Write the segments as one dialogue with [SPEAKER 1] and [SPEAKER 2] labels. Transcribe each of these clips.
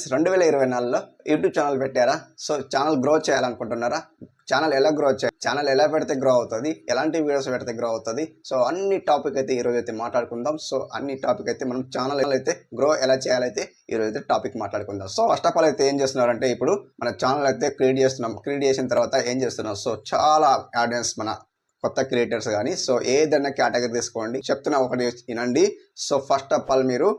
[SPEAKER 1] 2024లో YouTube channel పెట్టారా? So channel grow చేయాలనుకుంటున్నారా? Channel ఎలా గ్రో చేయాలి, ఛానల్ ఎలా పెడితే గ్రో అవుతుంది, ఎలాంటి వీడియోస్ పెడితే గ్రో అవుతుంది, సో అన్ని టాపిక్ అయితే ఈరోజు అయితే మాట్లాడుకుందాం. సో అన్ని టాపిక్ అయితే మనం ఛానల్ అయితే గ్రో ఎలా చేయాలైతే ఈరోజు అయితే టాపిక్ మాట్లాడుకుందాం. సో ఫస్ట్ ఆఫ్ ఆల్ అయితే ఏం చేస్తున్నారంటే, ఇప్పుడు మన ఛానల్ అయితే క్రియేట్ చేస్తున్నాం. క్రియేట్ చేసిన తర్వాత ఏం చేస్తున్నాం, సో చాలా ఆడియన్స్ మన కొత్త క్రియేటర్స్ కానీ, సో ఏదైనా కేటగిరీ తీసుకోండి, చెప్తున్నా ఒకటి వినండి. సో ఫస్ట్ ఆఫ్ ఆల్ మీరు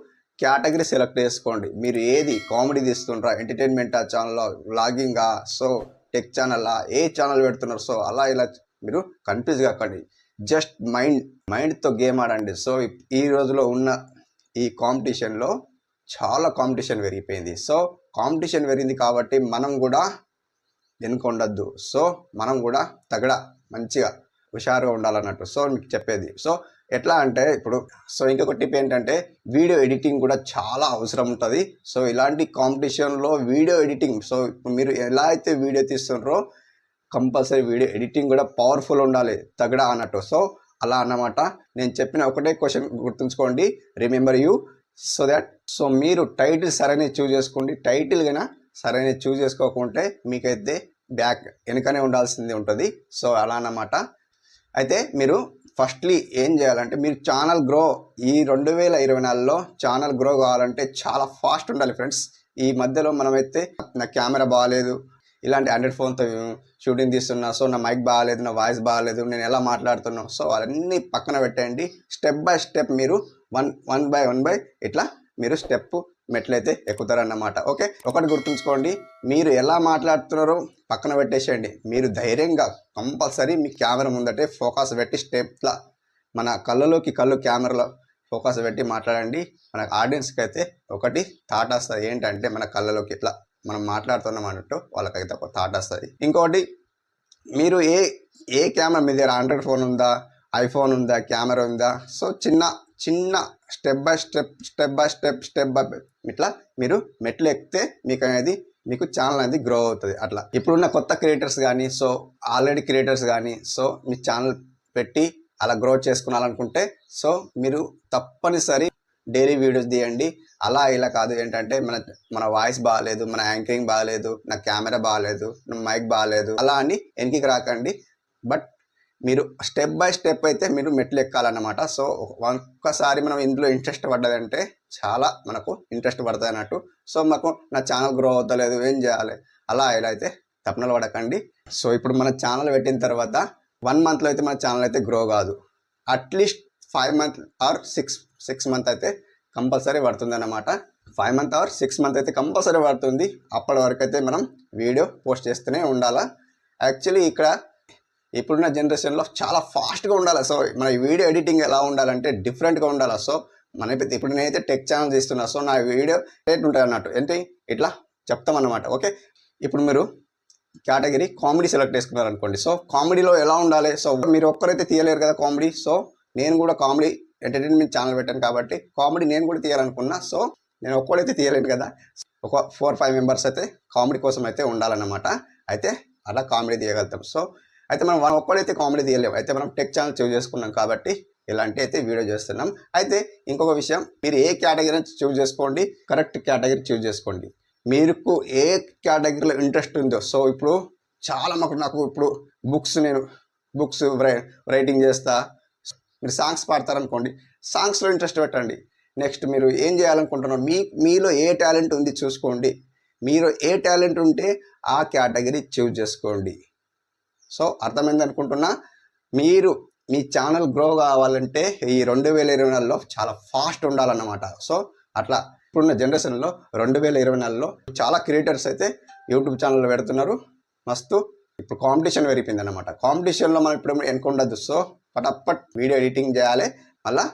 [SPEAKER 1] కేటగిరీ సెలెక్ట్ చేసుకోండి. మీరు ఏది కామెడీ తీస్తుండ్రా, ఎంటర్టైన్మెంట్ ఛానల్లో, వ్లాగింగా, సో టెక్ ఛానల్లా, ఏ ఛానల్ పెడుతున్నారు, సో అలా ఇలా మీరు కన్ఫ్యూజ్ కాకండి. జస్ట్ మైండ్తో గేమ్ ఆడండి. సో ఈ రోజులో ఉన్న ఈ కాంపిటీషన్లో చాలా కాంపిటీషన్ పెరిగిపోయింది. సో కాంపిటీషన్ పెరిగింది కాబట్టి మనం కూడా వెనుక ఉండద్దు. సో మనం కూడా మంచిగా హుషారుగా ఉండాలన్నట్టు. సో మీకు చెప్పేది, సో ఎట్లా అంటే ఇప్పుడు సో ఇంకొక టిప్ ఏంటంటే, వీడియో ఎడిటింగ్ కూడా చాలా అవసరం ఉంటుంది. సో ఇలాంటి కాంపిటీషన్లో వీడియో ఎడిటింగ్, సో మీరు ఎలా అయితే వీడియో తీస్తున్నారో కంపల్సరీ వీడియో ఎడిటింగ్ కూడా పవర్ఫుల్ ఉండాలి, అన్నట్టు. సో అలా అన్నమాట. నేను చెప్పిన ఒకటే క్వశ్చన్ గుర్తుంచుకోండి, రిమెంబర్ యూ. సో మీరు టైటిల్ సరైన చూజ్ చేసుకోండి. టైటిల్ కన్నా సరైన చూజ్ చేసుకోకుంటే మీకైతే వెనుకనే ఉండాల్సింది ఉంటుంది. సో అలా అన్నమాట. అయితే మీరు ఫస్ట్లీ ఏం చేయాలంటే, మీరు ఛానల్ గ్రో ఈ 2024లో ఛానల్ గ్రో కావాలంటే చాలా ఫాస్ట్ ఉండాలి ఫ్రెండ్స్. ఈ మధ్యలో మనమైతే నా కెమెరా బాగాలేదు, ఇలాంటి ఆండ్రాయిడ్ ఫోన్తో షూటింగ్ తీస్తున్నా, సో నా మైక్ బాగాలేదు, నా వాయిస్ బాగాలేదు, నేను ఎలా మాట్లాడుతున్నాను, సో అవన్నీ పక్కన పెట్టండి. స్టెప్ బై స్టెప్ మీరు వన్ బై ఇట్లా మీరు స్టెప్ మెట్లయితే ఎక్కుతారన్నమాట. ఓకే, ఒకటి గుర్తుంచుకోండి, మీరు ఎలా మాట్లాడుతున్నారో పక్కన పెట్టేసేయండి. మీరు ధైర్యంగా కంపల్సరీ మీ కెమెరా ముందటే ఫోకస్ పెట్టి స్టెప్లా మన కళ్ళలోకి కెమెరాలో ఫోకస్ పెట్టి మాట్లాడండి. మన ఆడియన్స్కి అయితే ఒకటి థాట్ వస్తుంది, ఏంటంటే మన కళ్ళలోకి ఇట్లా మనం మాట్లాడుతున్నాం అన్నట్టు వాళ్ళకైతే ఒక థాట్ వస్తుంది. ఇంకోటి, మీరు ఏ కెమెరా మీ దగ్గర ఆండ్రాయిడ్ ఫోన్ ఉందా, ఐఫోన్ ఉందా, కెమెరా ఉందా, సో చిన్న స్టెప్ బై స్టెప్ ఇట్లా మీరు మెట్లు ఎక్కితే మీకు ఛానల్ అనేది గ్రో అవుతుంది. అట్లా ఇప్పుడున్న కొత్త క్రియేటర్స్ కానీ, సో ఆల్రెడీ క్రియేటర్స్ కానీ, సో మీ ఛానల్ పెట్టి అలా గ్రో చేసుకున్నారనుకుంటే, సో మీరు తప్పనిసరి డైలీ వీడియోస్ తీయండి. అలా ఇలా కాదు, ఏంటంటే మన వాయిస్ బాగాలేదు, మన యాంకరింగ్ బాగాలేదు, నా కెమెరా బాగాలేదు, నా మైక్ బాగాలేదు అలా అని వెనక్కి రాకండి. బట్ మీరు స్టెప్ బై స్టెప్ అయితే మీరు మెట్లు ఎక్కాలన్నమాట. సో ఒక్కసారి మనం ఇందులో ఇంట్రెస్ట్ పడ్డదంటే చాలా మనకు ఇంట్రెస్ట్ పడుతుంది అన్నట్టు. సో మాకు నా ఛానల్ గ్రో అవుతలేదు, ఏం చేయాలి, అలా ఇలా అయితే తప్పనలు పడకండి. సో ఇప్పుడు మన ఛానల్ పెట్టిన తర్వాత 1 మంత్లో అయితే మన ఛానల్ అయితే గ్రో కాదు, అట్లీస్ట్ 5 మంత్ ఆర్ 6 మంత్ అయితే కంపల్సరీ పడుతుంది అన్నమాట. 5 మంత్ ఆర్ 6 మంత్ అయితే కంపల్సరీ పడుతుంది. అప్పటి వరకు అయితే మనం వీడియో పోస్ట్ చేస్తూనే ఉండాలా. యాక్చువల్లీ ఇప్పుడున్న జనరేషన్లో చాలా ఫాస్ట్గా ఉండాలి. సో మన వీడియో ఎడిటింగ్ ఎలా ఉండాలంటే డిఫరెంట్గా ఉండాలి. సో ఇప్పుడు నేనైతే టెక్ ఛానల్ తీస్తున్నా, సో నా వీడియో రేట్ ఉంటుంది అన్నట్టు, ఏంటి ఇట్లా చెప్తామన్నమాట. ఓకే, ఇప్పుడు మీరు కేటగిరీ కామెడీ సెలెక్ట్ చేసుకున్నారు అనుకోండి. సో కామెడీలో ఎలా ఉండాలి, సో మీరు ఒక్కరైతే తీయలేరు కదా కామెడీ. సో నేను కూడా కామెడీ ఎంటర్టైన్మెంట్ ఛానల్ పెట్టాను కాబట్టి కామెడీ నేను కూడా తీయాలనుకున్నా. సో నేను ఒక్కడైతే తీయలేను కదా, ఒక 4-5 మెంబర్స్ అయితే కామెడీ కోసం అయితే ఉండాలన్నమాట. అయితే అలా కామెడీ తీయగలుగుతాం. సో అయితే మనం ఒక్కడైతే కామెడీ తీయలేము. అయితే మనం టెక్ ఛానల్ చూస్ చేసుకున్నాం కాబట్టి ఇలాంటి అయితే వీడియో చేస్తున్నాం. అయితే ఇంకొక విషయం, మీరు ఏ కేటగిరీ చూస్ చేసుకోండి, కరెక్ట్ కేటగిరీ చూస్ చేసుకోండి. మీకు ఏ కేటగిరీలో ఇంట్రెస్ట్ ఉందో, సో ఇప్పుడు చాలా నాకు ఇప్పుడు నేను బుక్స్ రైటింగ్ చేస్తా, మీరు సాంగ్స్ పాడతారనుకోండి, సాంగ్స్లో ఇంట్రెస్ట్ పెట్టండి. నెక్స్ట్ మీరు ఏం చేయాలనుకుంటున్నారు, మీలో ఏ టాలెంట్ ఉంది చూసుకోండి. మీరు ఏ టాలెంట్ ఉంటే ఆ కేటగిరీ చూస్ చేసుకోండి. సో అర్థమైంది అనుకుంటున్నా. మీరు మీ ఛానల్ గ్రో కావాలంటే ఈ 2024లో చాలా ఫాస్ట్ ఉండాలన్నమాట. సో అట్లా ఇప్పుడున్న జనరేషన్లో 2024లో చాలా క్రియేటర్స్ అయితే యూట్యూబ్ ఛానల్ పెడుతున్నారు. మస్తు ఇప్పుడు కాంపిటీషన్ పెరిగిపోయింది అన్నమాట. కాంపిటీషన్లో మనం ఇప్పుడు ఎన్నుకుండద్దు. సో పటప్పట్ వీడియో ఎడిటింగ్ చేయాలి. మళ్ళీ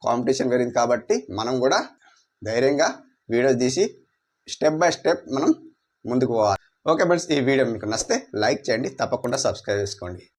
[SPEAKER 1] కాంపిటీషన్ పెరిగింది కాబట్టి మనం కూడా ధైర్యంగా వీడియోస్ తీసి స్టెప్ బై స్టెప్ మనం ముందుకు పోవాలి. ఓకే ఫ్రెండ్స్, ఈ వీడియో మీకు నచ్చితే లైక్ చేయండి, తప్పకుండా సబ్స్క్రైబ్ చేసుకోండి.